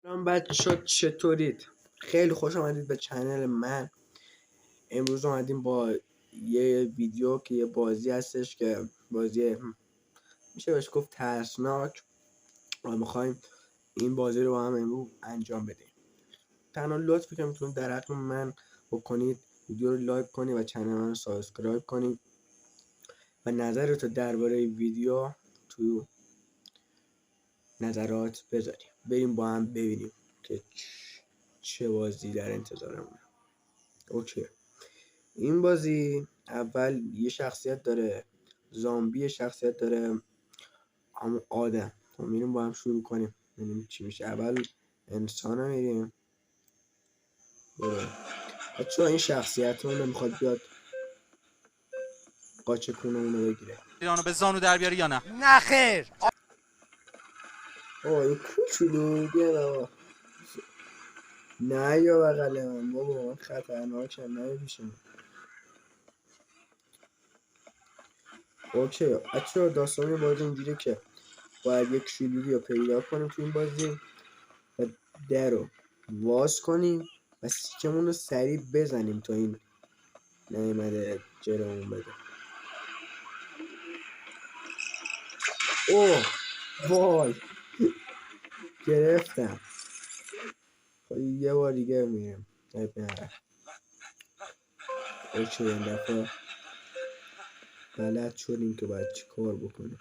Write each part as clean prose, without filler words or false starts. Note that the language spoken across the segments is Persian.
سلام بچه چطورید؟ خیلی خوش آمدید به چنل من. امروز آمدیم با یه ویدیو که یه بازی هستش که بازی میشه بهش گفت ترسناک و میخوایم این بازی رو با هم امروز انجام بدیم. تنها لطفی که میتونید در حق من بکنید ویدیو رو لایک کنید و چنل من رو سابسکرایب کنید و نظرتو درباره ویدیو تو نظرات بذاریم. بریم با هم ببینیم که چه بازی در انتظارمونه. اوکی، این بازی اول یه شخصیت داره زامبی، شخصیت داره همون آدم. خب میریم با هم شروع کنیم ببینیم چی میشه. اول انسان رو میریم بچه این شخصیت رو نمیخواد بیاد قاچه کونه اونو بگیره. ایرانو به زانو در بیاری یا نه؟ نه خیر. این کوچولو بیا بابا، نه یا بغل من بابا، من خطرناکم، نه پیشم. اوکی بچه داستان بازی اینجوریه که باید یک کلیدی رو پیدا کنیم تو این بازی و در رو واز کنیم و سیکمون رو سریع بزنیم تا این نیمده جلومون بده. اوه وای گرفتم. خب یه بار دیگه میریم. اوکی این دفعه بلد شدیم که باید چی کار بکنیم.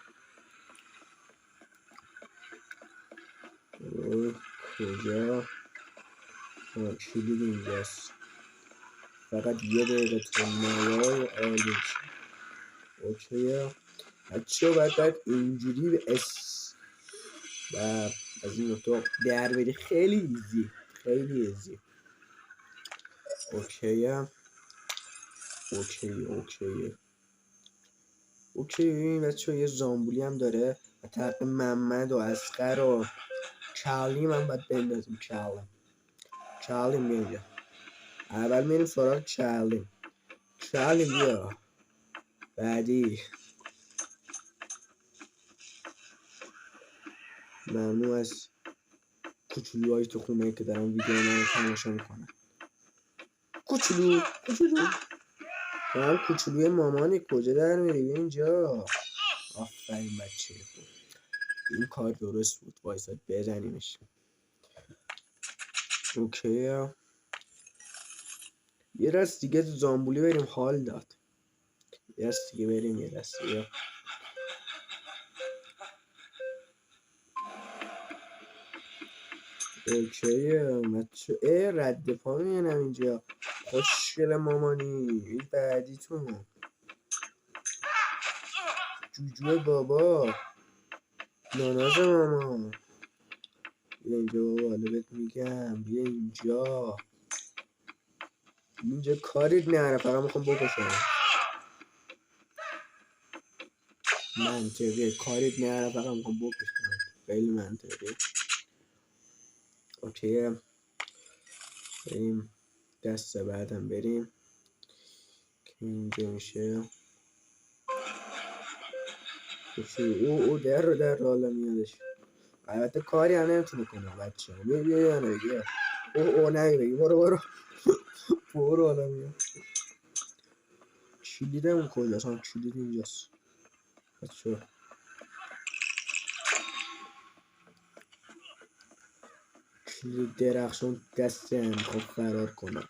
کجا کلید اینجاست، فقط یه دقیقه تو نیای عالی میشه. اوکیه بچه باید اینجوری به و از این اتاق در بری. خیلی ایزی، خیلی ایزی. اوکیه اوکی ببین بچه یه زامبولی هم داره و طرق محمد و اسقر و کلیم هم باید بندازیم. کلیم بیا اینجا. اول میریم سراغ کلیم بیا. بعدی ممنوع از کوچولوهایی تو خونه که دارم ویدیو من رو تماشا میکنن. کوچولو تو هم کوچولوی مامانی، کجا در میری؟ بیا اینجا. آفرین بچه خوب، این کار درست بود، وایساد بزنیمش. اوکی یه دست دیگه زامبولی بریم، حال داد. یه دست دیگه بریم، یه دست دیگه. اوکیه بچه رد پا میبینم اینجا. خوشگل مامانی. این بعدیتون جوجو بابا، ناناز ماما. بیا اینجا بابا، حالا بهت میگم بیا اینجا کاریت نره، فقط میخوام بکشم. منطقه کاریت نره، فقط میخوام بکشم. خیلی منطقه. اوکی بریم دست بعدم بریم که اینجا میشه. او در حالا میادش. البته کاری هم نمیتونه کنه بچه. بیا بیا او نه بگی برو برو حالا میاد. کلیدمون کجاست؟ کلید اینجاست بچه. کلید درخشان دسته میخوام فرار کنم.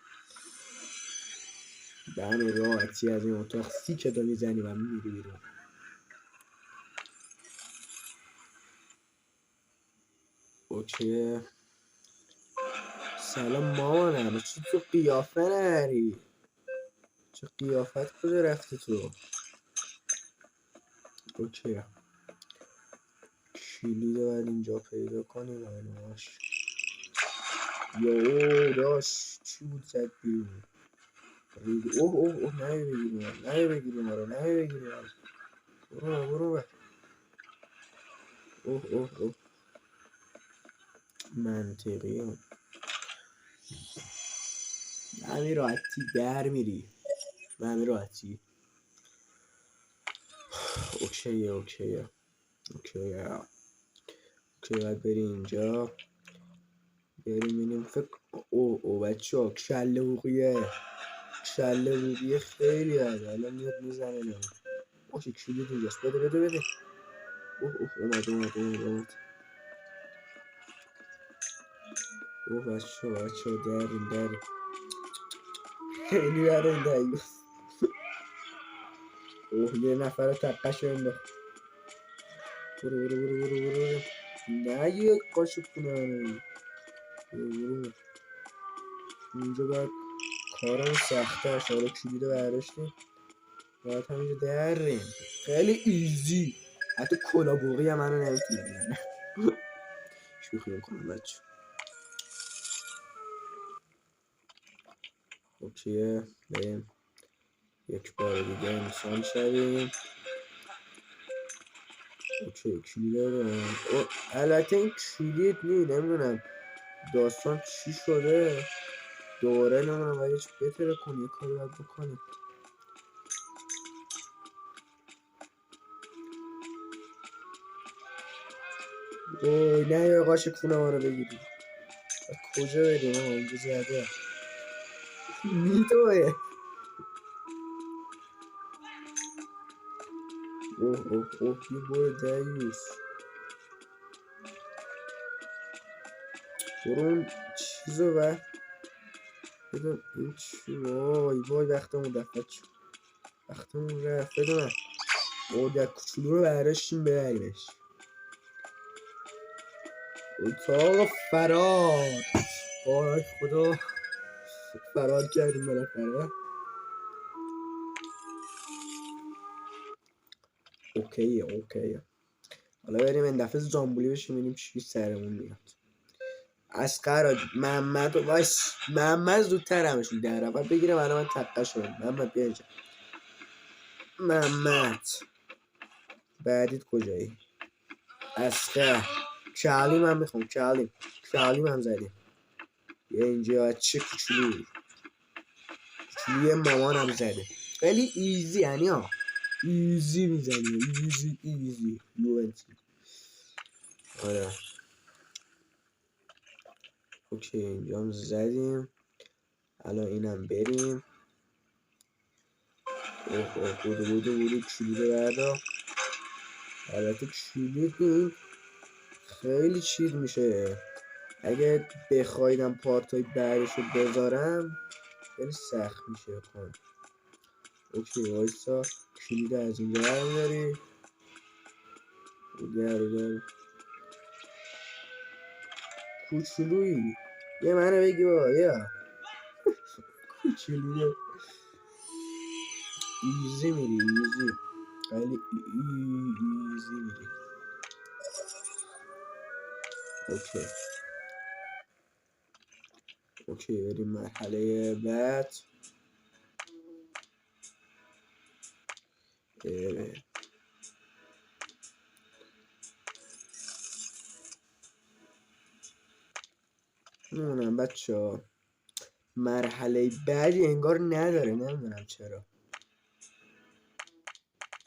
به همین راحتی از این اتاق سیکتو میزنی و میری بیرون. اوکی سلام مامانم، چی تو قیافه نری؟ چه قیافت کجا رفتی تو؟ اوکی کلید باید اینجا پیدا کنیم. ایناش یو داشت چی بود زد بیرون. اوه نه بگیریم برو اوه منطقی هم همین راحتی در میری، به همین راحتی. اوکی باید بری اینجا بریم فکر او بچه ها کله بوقیه خیلی هده. الان میاد میزنه نمون. باشه کلید اینجاست. بده. اومد. بچه ها دریم خیلی بره این دیوز. یه نفر رو تقش انداخت. برو نه یک قاشق کنه. برو اینجا باید کارم سخته شده. کلید رو برداشتیم باید همینجا دریم. خیلی ایزی. حتی کلا بوقی هم منو نمیتونه بزنه. شوخی میکنم بچه. اوکیه بریم یک بار دیگه انسان شویم. اوکی کلید دارم. البته این کلید نمیدونم داستان چی شده. دوباره نمیدونم باید بهتره کنی. یه کاری باید بکنیم. نه یه قاشق خونه ما رو بگیریم. کجا بریم اینجا زیاده میدوه. اوه یه برو دیوز. برو اون چیزو بدون این چی. وای وقتمون رفت بدون در کوچولو رو برداشتیم ببریمش. اتاق فرار. وای خدا فرار کردیم بالاخره. اوکیه حالا بریم این دفعه زامبولی بشیم ببینیم چی سرمون میاد. اسقر محمد زودتر همشون در اول بگیرم. الان من تقه شدم. محمد بیا اینجا. محمد بعدیت کجایی؟ اسقر کلیم هم میخوام. کلیم هم زدیم. یه اینجا بچه کوچولوی مامانم زده. خیلی ایزی یعنی ها. ایزی میزنی. ایزی یوونتی. آره اوکی اینجا هم زدیم. الان اینم بریم. بودو کلیده بردا. البته کلید این خیلی چیز میشه. اگه بخوایدم پارتای بعدشو بذارم خیلی سخت میشه کن. اوکی وایسا کلید از اینجا هم داری. گر کوچولویی یه منو بگی بابا یا کوچولویی. ایزی میری خیلی ایزی میری. اوکی بریم مرحله بعد. نمیدونم بچه ها مرحله بعدی انگار نداره. نمیدونم چرا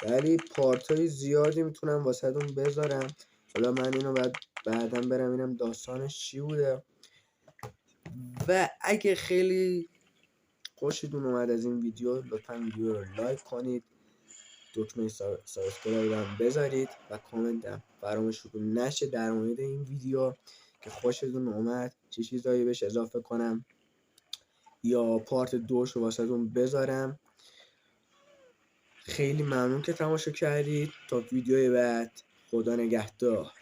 ولی پارتای زیادی میتونم واسه دون بذارم. حالا من اینو بعدا برم اینم داستانش چی بوده. و اگه خیلی خوشتون اومد از این ویدیو لطفا ویدیو رو لایک کنید. دکمه سابسکرایب هم بذارید و کامنت هم فراموشتون نشه در مورد این ویدیو که خوشتون اومد چه چیزایی بهش اضافه کنم یا پارت 2 رو واسهتون بذارم. خیلی ممنون که تماشا کردید. تا ویدیوی بعد خدا نگهدار.